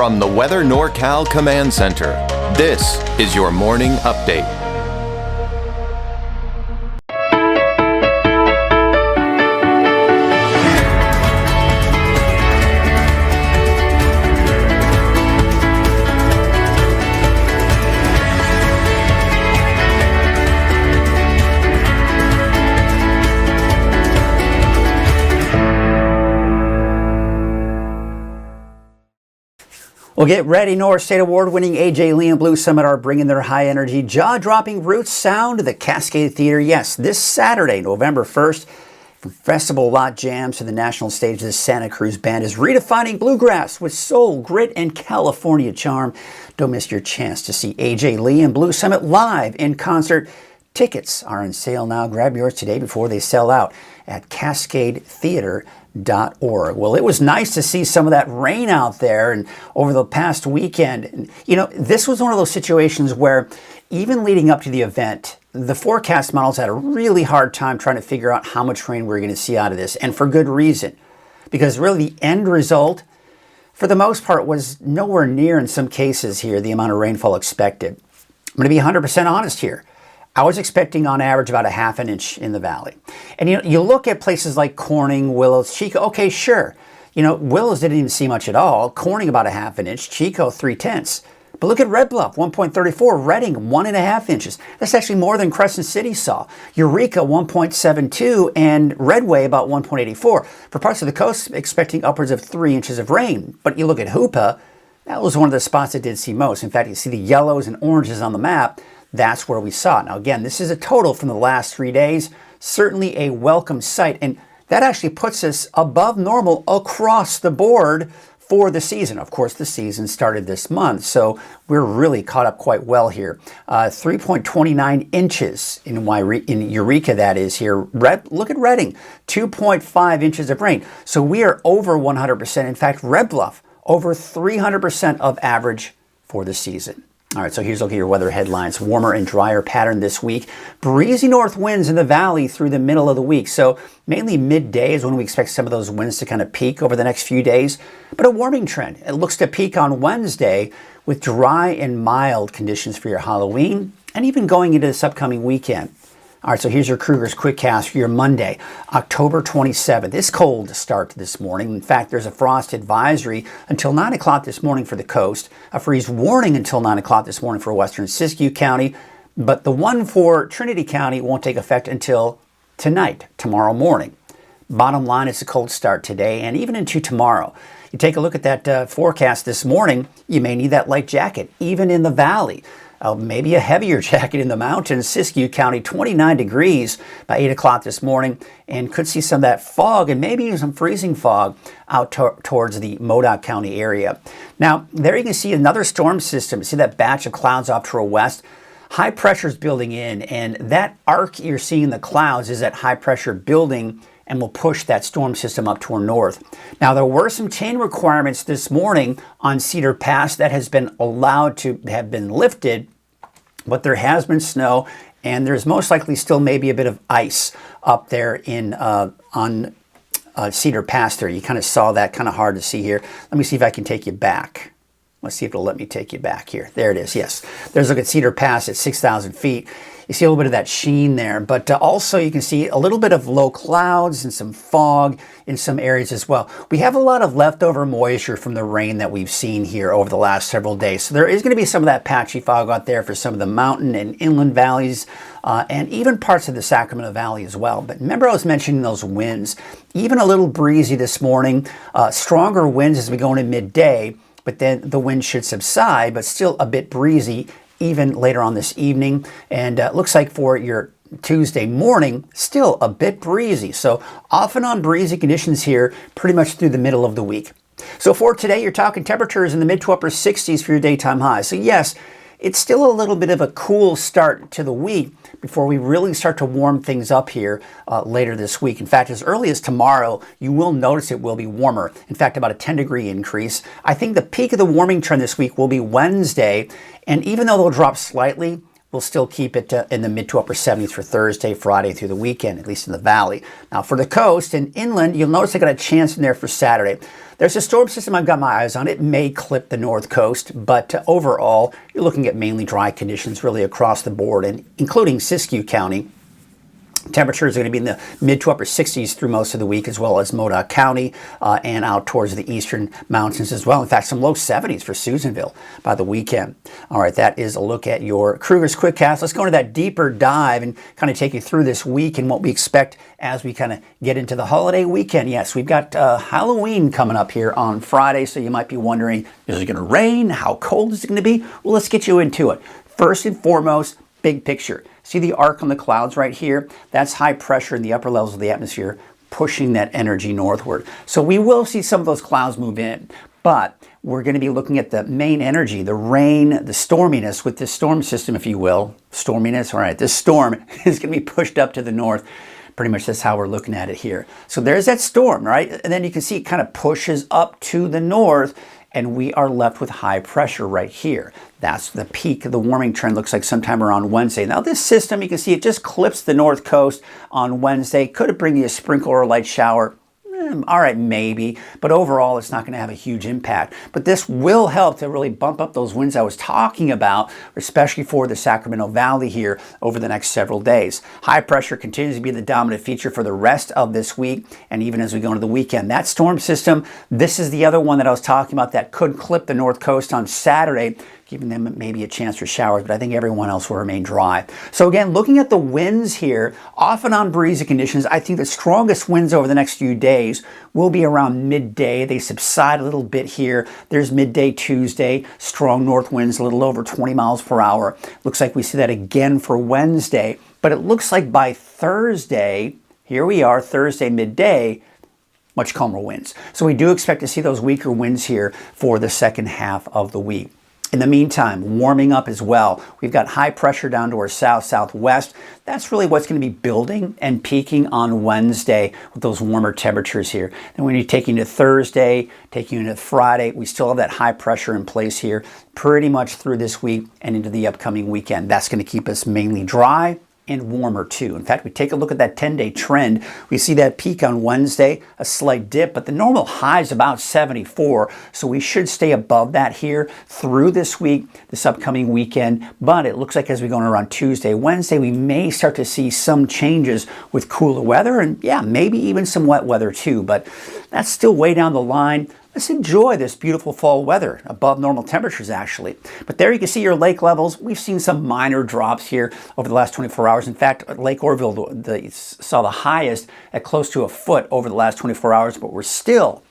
From the Weather NorCal Command Center, this is your morning update. Well, get ready. North State Award-winning AJ Lee and Blue Summit are bringing their high-energy, jaw-dropping roots sound to the Cascade Theater. Yes, this Saturday, November 1st, from festival lot jams to the national stage, the Santa Cruz Band is redefining bluegrass with soul, grit, and California charm. Don't miss your chance to see AJ Lee and Blue Summit live in concert. Tickets are on sale now. Grab yours today before they sell out at cascadetheater.org. Well, it was nice to see some of that rain out there and over the past weekend. And, you know, this was one of those situations where even leading up to the event, the forecast models had a really hard time trying to figure out how much rain we were going to see out of this, and for good reason. Because really the end result, for the most part, was nowhere near, in some cases here, the amount of rainfall expected. I'm going to be 100% honest here. I was expecting on average about a half an inch in the valley. And you look at places like Corning, Willows, Chico, okay, sure. You know, Willows didn't even see much at all. Corning about a half an inch, Chico 3/10. But look at Red Bluff, 1.34, Redding 1.5 inches. That's actually more than Crescent City saw. Eureka 1.72 and Redway about 1.84. For parts of the coast, expecting upwards of 3 inches of rain. But you look at Hoopa, that was one of the spots that did see most. In fact, you see the yellows and oranges on the map. That's where we saw it. Now, again, this is a total from the last 3 days. Certainly a welcome sight. And that actually puts us above normal across the board for the season. Of course, the season started this month, so we're really caught up quite well here. 3.29 inches in Eureka, that is here. Look at Redding, 2.5 inches of rain. So we are over 100%. In fact, Red Bluff, over 300% of average for the season. All right, so here's a look at your weather headlines. Warmer and drier pattern this week. Breezy north winds in the valley through the middle of the week. So mainly midday is when we expect some of those winds to kind of peak over the next few days. But a warming trend. It looks to peak on Wednesday with dry and mild conditions for your Halloween and even going into this upcoming weekend. All right, so here's your Krueger's Quickcast for your Monday, October 27th. It's cold to start this morning. In fact, there's a frost advisory until 9 o'clock this morning for the coast, a freeze warning until 9 o'clock this morning for western Siskiyou County, but the one for Trinity County won't take effect until tonight, tomorrow morning. Bottom line, it's a cold start today and even into tomorrow. You take a look at that forecast this morning, you may need that light jacket, even in the valley. Maybe a heavier jacket in the mountains. Siskiyou County, 29 degrees by 8 o'clock this morning, and could see some of that fog and maybe even some freezing fog out towards the Modoc County area. Now, there you can see another storm system. See that batch of clouds off to our west? High pressure is building in, and that arc you're seeing in the clouds is that high pressure building and will push that storm system up to our north. Now, there were some chain requirements this morning on Cedar Pass that has been allowed to have been lifted, but there has been snow, and there's most likely still maybe a bit of ice up there in on Cedar Pass there. You kind of saw that, kind of hard to see here. Let me see if I can take you back. Let's see if it'll let me take you back here. There it is, yes. There's a look at Cedar Pass at 6,000 feet. You see a little bit of that sheen there, but also you can see a little bit of low clouds and some fog in some areas as well. We have a lot of leftover moisture from the rain that we've seen here over the last several days. So there is going to be some of that patchy fog out there for some of the mountain and inland valleys and even parts of the Sacramento Valley as well. But remember, I was mentioning those winds. Even a little breezy this morning, stronger winds as we go into midday, but then the wind should subside, but still a bit breezy even later on this evening. And it looks like for your Tuesday morning, still a bit breezy. So off and on breezy conditions here pretty much through the middle of the week. So for today, you're talking temperatures in the mid to upper 60s for your daytime highs. So yes, it's still a little bit of a cool start to the week before we really start to warm things up here later this week. In fact, as early as tomorrow, you will notice it will be warmer. In fact, about a 10-degree increase. I think the peak of the warming trend this week will be Wednesday. And even though they'll drop slightly, we'll still keep it in the mid to upper 70s for Thursday, Friday through the weekend, at least in the valley. Now for the coast and inland, you'll notice I got a chance in there for Saturday. There's a storm system I've got my eyes on. It may clip the north coast, but overall, you're looking at mainly dry conditions really across the board, and including Siskiyou County. Temperatures are going to be in the mid to upper 60s through most of the week, as well as Modoc County and out towards the eastern mountains as well. In fact, some low 70s for Susanville by the weekend. All right, that is a look at your Krueger's Quickcast. Let's go into that deeper dive and kind of take you through this week and what we expect as we kind of get into the holiday weekend. Yes, we've got Halloween coming up here on Friday, so you might be wondering, is it going to rain? How cold is it going to be? Well, let's get you into it. First and foremost, big picture. See the arc on the clouds right here? That's high pressure in the upper levels of the atmosphere pushing that energy northward. So we will see some of those clouds move in, but we're going to be looking at the main energy, the rain, the storminess with this storm system, if you will. Storminess, all right, this storm is going to be pushed up to the north. Pretty much that's how we're looking at it here. So there's that storm, right? And then you can see it kind of pushes up to the north, and we are left with high pressure right here. That's the peak of the warming trend, looks like sometime around Wednesday. Now this system, you can see it just clips the north coast on Wednesday. Could it bring you a sprinkle or a light shower? All right, maybe, but overall it's not going to have a huge impact. But this will help to really bump up those winds I was talking about, especially for the Sacramento Valley here over the next several days. High pressure continues to be the dominant feature for the rest of this week, and even as we go into the weekend. That storm system, this is the other one that I was talking about that could clip the north coast on Saturday, giving them maybe a chance for showers, but I think everyone else will remain dry. So again, looking at the winds here, off and on breezy conditions, I think the strongest winds over the next few days will be around midday. They subside a little bit here. There's midday Tuesday, strong north winds, a little over 20 miles per hour. Looks like we see that again for Wednesday, but it looks like by Thursday, here we are, Thursday midday, much calmer winds. So we do expect to see those weaker winds here for the second half of the week. In the meantime, warming up as well. We've got high pressure down to our south-southwest. That's really what's going to be building and peaking on Wednesday with those warmer temperatures here. Then when you take you into Thursday, take you into Friday, we still have that high pressure in place here pretty much through this week and into the upcoming weekend. That's going to keep us mainly dry and warmer too. In fact, we take a look at that 10-day trend. We see that peak on Wednesday, a slight dip, but the normal high is about 74. So we should stay above that here through this week, this upcoming weekend. But it looks like as we go on around Tuesday, Wednesday, we may start to see some changes with cooler weather and yeah, maybe even some wet weather too. But that's still way down the line. Let's enjoy this beautiful fall weather, above normal temperatures actually. But there you can see your lake levels. We've seen some minor drops here over the last 24 hours. In fact, Lake Orville saw the highest at close to a foot over the last 24 hours, but we're still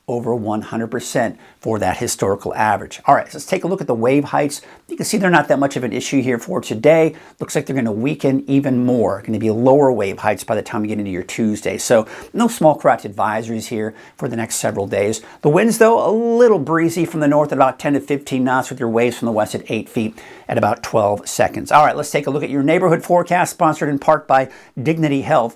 over 100% for that historical average. All right, so let's take a look at the wave heights. You can see they're not that much of an issue here for today. Looks like they're going to weaken even more. Going to be lower wave heights by the time we get into your Tuesday. So no small craft advisories here for the next several days. The winds, though, a little breezy from the north at about 10 to 15 knots with your waves from the west at 8 feet at about 12 seconds. All right, let's take a look at your neighborhood forecast, sponsored in part by Dignity Health.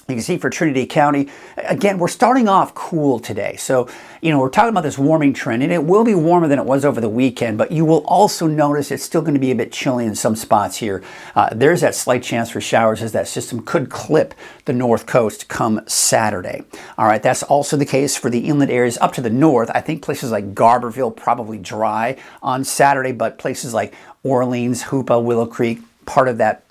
You can see for Trinity County, again, we're starting off cool today. So, we're talking about this warming trend, and it will be warmer than it was over the weekend, but you will also notice it's still going to be a bit chilly in some spots here. There's that slight chance for showers as that system could clip the north coast come Saturday. All right, that's also the case for the inland areas up to the north. I think places like Garberville probably dry on Saturday, but places like Orleans, Hoopa, Willow Creek, part of that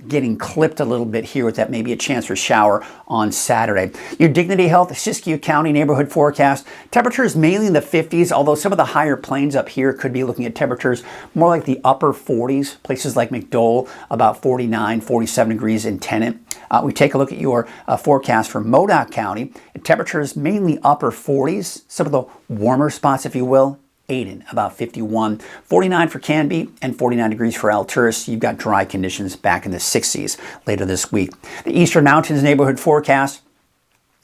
getting clipped a little bit here with that maybe a chance for shower on Saturday. Your Dignity Health Siskiyou County neighborhood forecast. Temperatures mainly in the 50s, although some of the higher plains up here could be looking at temperatures more like the upper 40s. Places like McDowell, about 49, 47 degrees in Tennant. We take a look at your forecast for Modoc County. Temperatures mainly upper 40s. Some of the warmer spots, if you will, Aden, about 51, 49 for Canby, and 49 degrees for Alturas. You've got dry conditions back in the 60s later this week. The Eastern Mountains neighborhood forecast.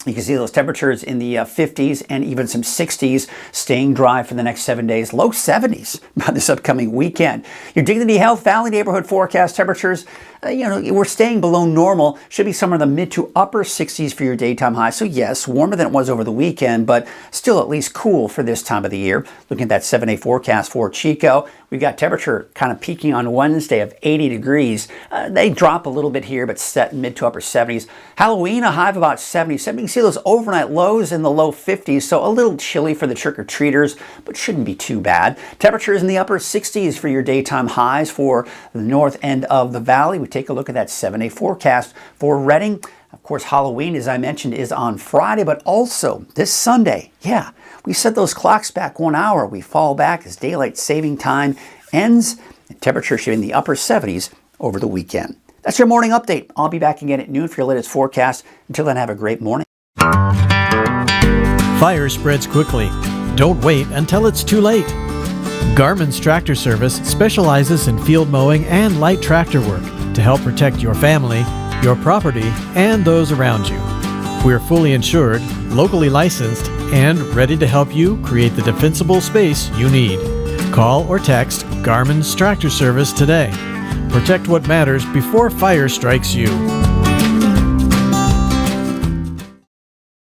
You can see those temperatures in the 50s and even some 60s, staying dry for the next 7 days. Low 70s by this upcoming weekend. Your Dignity Health Valley neighborhood forecast temperatures, we're staying below normal. Should be somewhere in the mid to upper 60s for your daytime high. So yes, warmer than it was over the weekend, but still at least cool for this time of the year. Looking at that 7-day forecast for Chico, we've got temperature kind of peaking on Wednesday of 80 degrees. They drop a little bit here, but set mid to upper 70s. Halloween, a high of about 77. You can see those overnight lows in the low 50s, so a little chilly for the trick-or-treaters, but shouldn't be too bad. Temperatures in the upper 60s for your daytime highs for the north end of the valley. We take a look at that 7-day forecast for Redding. Of course, Halloween, as I mentioned, is on Friday, but also this Sunday. Yeah, we set those clocks back 1 hour. We fall back as daylight saving time ends. And temperature should be in the upper 70s over the weekend. That's your morning update. I'll be back again at noon for your latest forecast. Until then, have a great morning. Fire spreads quickly. Don't wait until it's too late. Garmin's Tractor Service specializes in field mowing and light tractor work to help protect your family, your property, and those around you. We're fully insured, locally licensed, and ready to help you create the defensible space you need. Call or text Garmin's Tractor Service today. Protect what matters before fire strikes you.